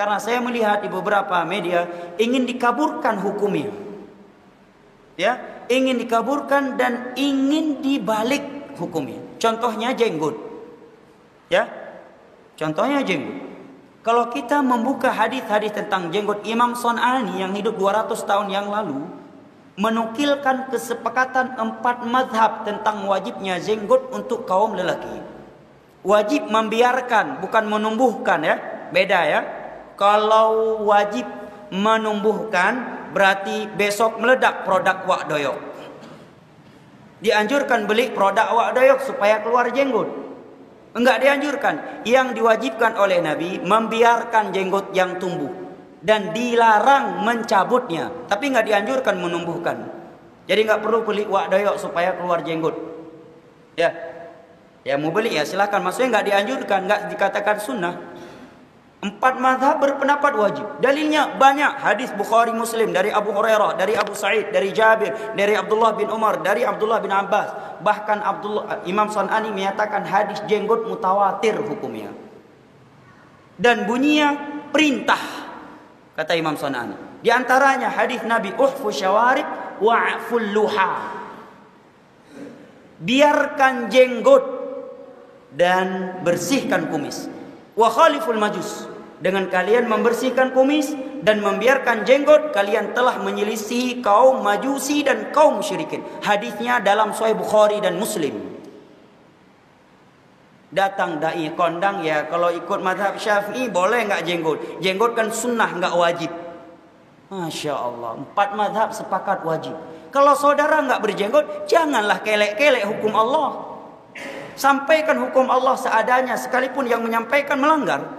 Karena saya melihat di beberapa media ingin dikaburkan hukumnya. Ya, ingin dikaburkan dan ingin dibalik hukumnya. Contohnya jenggot. Ya. Contohnya jenggot. Kalau kita membuka hadis-hadis tentang jenggot, Imam Son'ani yang hidup 200 tahun yang lalu menukilkan kesepakatan 4 mazhab tentang wajibnya jenggot untuk kaum lelaki. Wajib membiarkan, bukan menumbuhkan ya. Beda ya. Kalau wajib menumbuhkan berarti besok meledak produk wak doyok. Dianjurkan beli produk wak doyok supaya keluar jenggot. Enggak dianjurkan. Yang diwajibkan oleh Nabi membiarkan jenggot yang tumbuh dan dilarang mencabutnya, tapi enggak dianjurkan menumbuhkan. Jadi enggak perlu beli wak doyok supaya keluar jenggot. Ya. Ya mau beli ya silakan. Maksudnya enggak dianjurkan, enggak dikatakan sunnah. 4 mazhab berpendapat wajib. Dalilnya banyak. Hadis Bukhari Muslim dari Abu Hurairah, dari Abu Sa'id, dari Jabir, dari Abdullah bin Umar, dari Abdullah bin Abbas. Bahkan Imam Son'ani menyatakan hadis jenggot mutawatir hukumnya. Dan bunyinya perintah. Kata Imam Son'ani. Di antaranya hadis Nabi uhfu syawarib wa'ful luha. Biarkan jenggot dan bersihkan kumis. Wa khaliful majus. Dengan kalian membersihkan kumis dan membiarkan jenggot, kalian telah menyelisihi kaum Majusi dan kaum musyrikin. Hadisnya dalam Sahih Bukhari dan Muslim. Datang dai kondang, ya kalau ikut mazhab Syafi'i boleh enggak jenggot? Jenggot kan sunnah, enggak wajib. Masya Allah, 4 mazhab sepakat wajib. Kalau saudara enggak berjenggot, janganlah kelek-kelek hukum Allah. Sampaikan hukum Allah seadanya, sekalipun yang menyampaikan melanggar.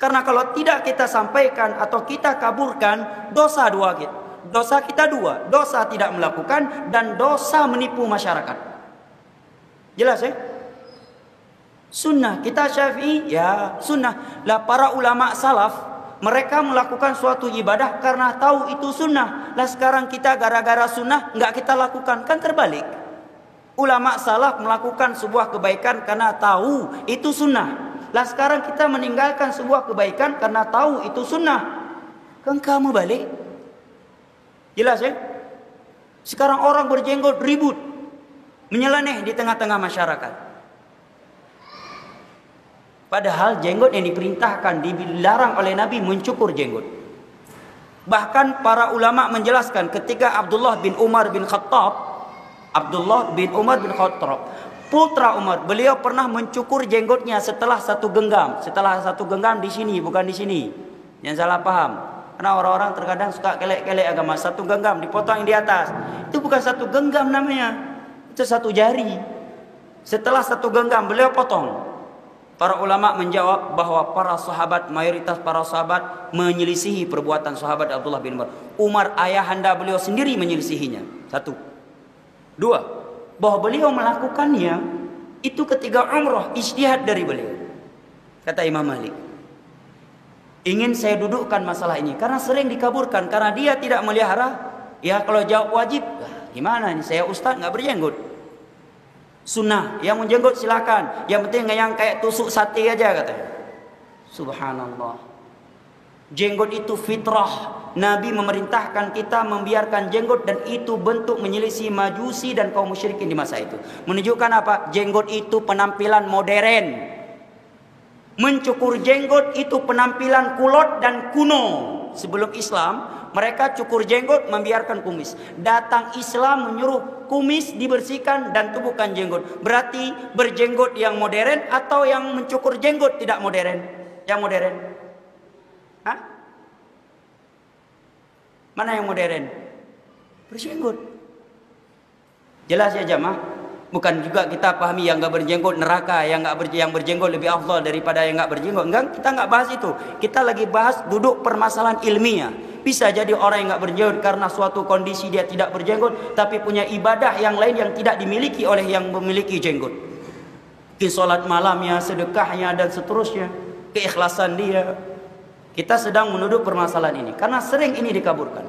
Karena kalau tidak kita sampaikan atau kita kaburkan, dosa dua kita. Dosa kita dua, dosa tidak melakukan dan dosa menipu masyarakat. Jelas ya? Sunnah, kita Syafi'i ya sunnah. Lah para ulama salaf, mereka melakukan suatu ibadah karena tahu itu sunnah. Lah sekarang kita gara-gara sunnah nggak kita lakukan, kan terbalik. Ulama salaf melakukan sebuah kebaikan karena tahu itu sunnah. Lah sekarang kita meninggalkan sebuah kebaikan karena tahu itu sunnah. Kan kamu balik. Jelas ya? Sekarang orang berjenggot ribut, menyeleneh di tengah-tengah masyarakat. Padahal jenggot yang diperintahkan, dilarang oleh Nabi mencukur jenggot. Bahkan para ulama menjelaskan ketika Abdullah bin Umar bin Khattab, putra Umar, beliau pernah mencukur jenggotnya setelah satu genggam. Setelah satu genggam di sini, bukan di sini. Jangan salah paham. Karena orang-orang terkadang suka kelek-kelek agama. Satu genggam dipotong yang di atas. Itu bukan satu genggam namanya. Itu satu jari. Setelah satu genggam beliau potong. Para ulama menjawab bahwa para sahabat, mayoritas para sahabat menyelisihi perbuatan sahabat Abdullah bin Umar. Umar ayahanda beliau sendiri menyelisihinya. 1. 2. Bahwa beliau melakukannya itu ketika umrah, ijtihad dari beliau. Kata Imam Malik, ingin saya dudukkan masalah ini karena sering dikaburkan karena dia tidak melihara. Ya kalau jawab wajib, gimana ini? Saya ustaz nggak berjenggot. Sunnah, yang menjenggot silakan. Yang penting yang kayak tusuk sate aja katanya. Subhanallah. Jenggot itu fitrah. Nabi memerintahkan kita membiarkan jenggot dan itu bentuk menyelisih Majusi dan kaum musyrikin di masa itu. Menunjukkan apa? Jenggot itu penampilan modern. Mencukur jenggot itu penampilan kulot dan kuno. Sebelum Islam, mereka cukur jenggot, membiarkan kumis. Datang Islam menyuruh kumis dibersihkan dan tumbuhkan jenggot. Berarti berjenggot yang modern atau yang mencukur jenggot tidak modern? Yang modern. Hah? Mana yang modern? Berjenggot. Jelas ya jamaah? Bukan juga kita pahami yang nggak berjenggot neraka, yang berjenggot lebih afdal daripada yang nggak berjenggot. Enggak, kita nggak bahas itu. Kita lagi bahas duduk permasalahan ilmiah. Bisa jadi orang yang nggak berjenggot karena suatu kondisi dia tidak berjenggot, tapi punya ibadah yang lain yang tidak dimiliki oleh yang memiliki jenggot. Sholat malamnya, sedekahnya dan seterusnya, keikhlasan dia. Kita sedang menuduh permasalahan ini karena sering ini dikaburkan.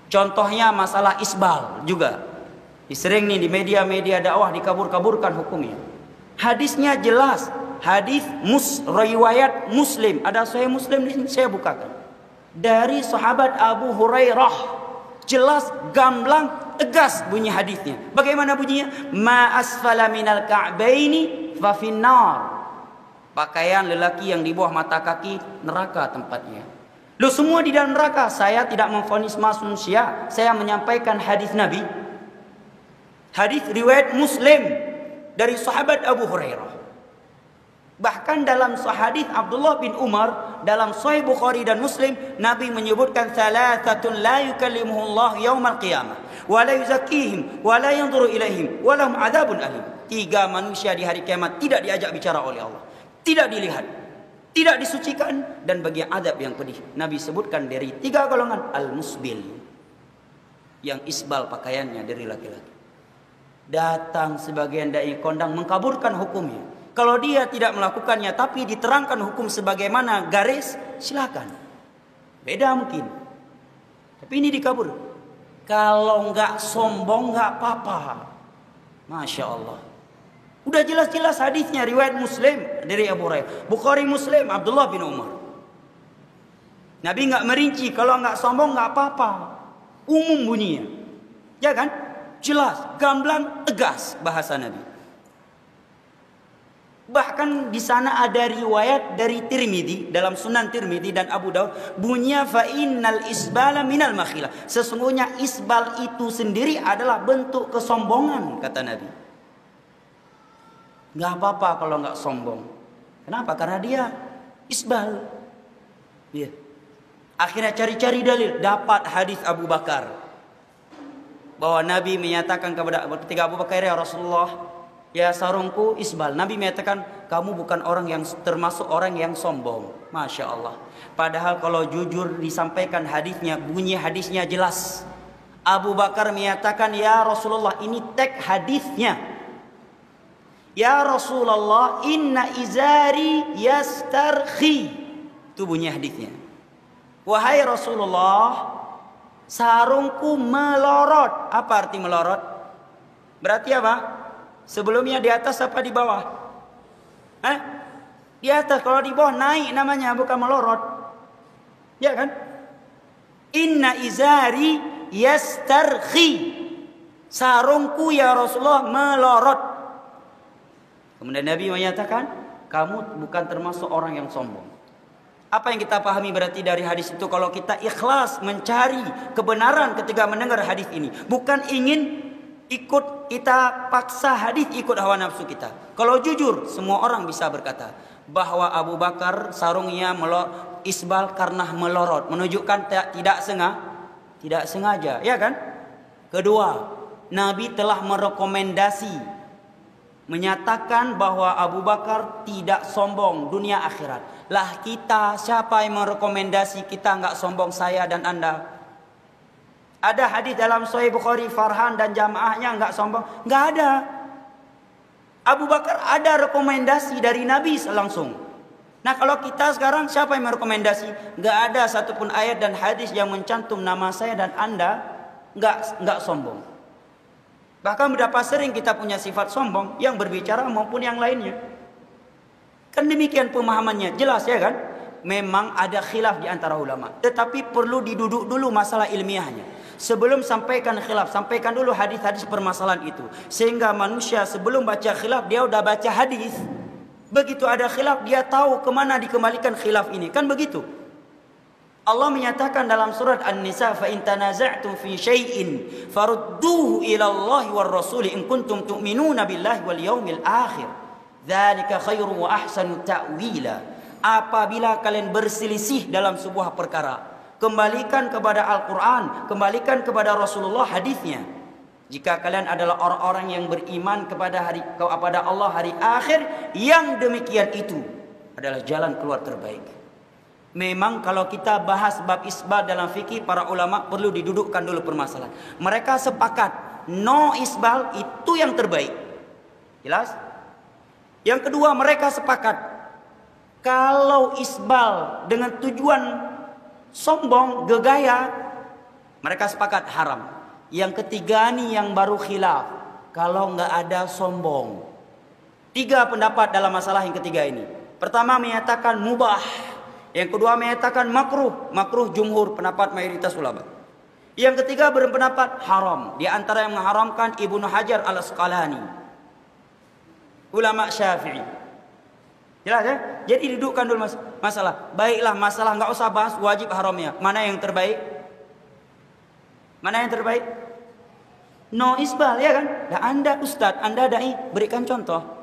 Contohnya masalah isbal juga. Sering nih di media-media dakwah dikabur-kaburkan hukumnya. Hadisnya jelas, hadis riwayat Muslim. Ada Sahih Muslim di sini, saya bukakan. Dari sahabat Abu Hurairah, jelas, gamblang, tegas bunyi hadisnya. Bagaimana bunyinya? Ma asfala minal ka'baini fa finnar. Pakaian lelaki yang di bawah mata kaki, neraka tempatnya. Lu semua di dalam neraka. Saya tidak memvonis manusia, saya menyampaikan hadis Nabi. Hadis riwayat Muslim dari sahabat Abu Hurairah. Bahkan dalam hadis Abdullah bin Umar dalam Sahih Bukhari dan Muslim, Nabi menyebutkan thalathatun la yukallimuhullah yaumal qiyamah wa la yuzakkihim wa la yanzuru ilaihim wa lahum adzabun alim. 3 manusia di hari kiamat tidak diajak bicara oleh Allah, tidak dilihat, tidak disucikan, dan bagi azab yang pedih. Nabi sebutkan dari 3 golongan: al-musbil, yang isbal pakaiannya dari laki-laki. Datang sebagian dai kondang mengkaburkan hukumnya. Kalau dia tidak melakukannya tapi diterangkan hukum sebagaimana garis, silakan. Beda mungkin. Tapi ini dikabur. Kalau nggak sombong nggak apa-apa. Masya Allah. Udah jelas-jelas hadisnya riwayat Muslim dari Abu Hurairah. Bukhari Muslim Abdullah bin Umar. Nabi nggak merinci, kalau nggak sombong nggak apa-apa. Umum bunyinya. Ya kan? Jelas, gamblang, tegas bahasa Nabi. Bahkan di sana ada riwayat dari Tirmidzi dalam Sunan Tirmidzi dan Abu Daud, bunyinya fa innal isbala minal makhilah. Sesungguhnya isbal itu sendiri adalah bentuk kesombongan, kata Nabi. Nggak apa-apa kalau nggak sombong. Kenapa? Karena dia isbal. Ya. Akhirnya cari-cari dalil, dapat hadis Abu Bakar bahwa Nabi menyatakan ketika Abu Bakar, ya Rasulullah, ya sarungku isbal. Nabi menyatakan kamu bukan orang yang termasuk orang yang sombong. Masya Allah. Padahal kalau jujur disampaikan hadisnya, bunyi hadisnya jelas. Abu Bakar menyatakan, ya Rasulullah, ini teks hadisnya. Ya Rasulullah, inna izari yastarkhi. Itu bunyi hadisnya. Wahai Rasulullah, sarungku melorot. Apa arti melorot? Berarti apa? Sebelumnya di atas apa di bawah? Di atas. Kalau di bawah naik namanya, bukan melorot. Ya kan? Inna izari yastarkhi. Sarungku ya Rasulullah melorot. Kemudian Nabi menyatakan, kamu bukan termasuk orang yang sombong. Apa yang kita pahami berarti dari hadis itu? Kalau kita ikhlas mencari kebenaran ketika mendengar hadis ini, bukan ingin ikut kita paksa hadis ikut hawa nafsu kita. Kalau jujur, semua orang bisa berkata bahwa Abu Bakar sarungnya isbal karena melorot, menunjukkan tidak sengaja, ya kan? Kedua, Nabi telah merekomendasi, menyatakan bahwa Abu Bakar tidak sombong dunia akhirat. Lah kita, siapa yang merekomendasi kita nggak sombong, saya dan Anda? Ada hadis dalam Sahih Bukhari, Farhan dan jamaahnya nggak sombong? Nggak ada. Abu Bakar ada rekomendasi dari Nabi langsung. Nah kalau kita sekarang, siapa yang merekomendasi? Nggak ada satupun ayat dan hadis yang mencantum nama saya dan Anda nggak sombong. Bahkan berapa sering kita punya sifat sombong yang berbicara maupun yang lainnya. Kan demikian pemahamannya, jelas ya kan? Memang ada khilaf di antara ulama, tetapi perlu diduduk dulu masalah ilmiahnya. Sebelum sampaikan khilaf, sampaikan dulu hadis-hadis permasalahan itu. Sehingga manusia sebelum baca khilaf, dia udah baca hadis. Begitu ada khilaf, dia tahu kemana dikembalikan khilaf ini. Kan begitu. Allah menyatakan dalam surat An-Nisa, fa in tanaza'tum fi syai'in farudduhu ila Allah war rasul in kuntum tu'minuna billahi wal yaumil akhir. Dzalika khairu wa ahsanu ta'wila. Apabila kalian berselisih dalam sebuah perkara, kembalikan kepada Al-Quran, kembalikan kepada Rasulullah hadisnya. Jika kalian adalah orang-orang yang beriman kepada Allah hari akhir, yang demikian itu adalah jalan keluar terbaik. Memang kalau kita bahas bab isbal dalam fikih, para ulama perlu didudukkan dulu permasalahan. Mereka sepakat no isbal itu yang terbaik. Jelas? Yang kedua, mereka sepakat kalau isbal dengan tujuan sombong, gegaya, mereka sepakat haram. Yang ketiga nih yang baru khilaf, kalau nggak ada sombong. Tiga pendapat dalam masalah yang ketiga ini. Pertama menyatakan mubah. Yang kedua menyatakan makruh. Makruh jumhur, pendapat mayoritas ulama. Yang ketiga berpendapat haram. Di antara yang mengharamkan Ibnu Hajar al-Asqalani, ulama Syafi'i. Jelas ya? Jadi dudukkan dulu masalah. Baiklah masalah, nggak usah bahas wajib haramnya. Mana yang terbaik? Mana yang terbaik? No isbal, ya kan? Nah, Anda ustadz, Anda dai, berikan contoh.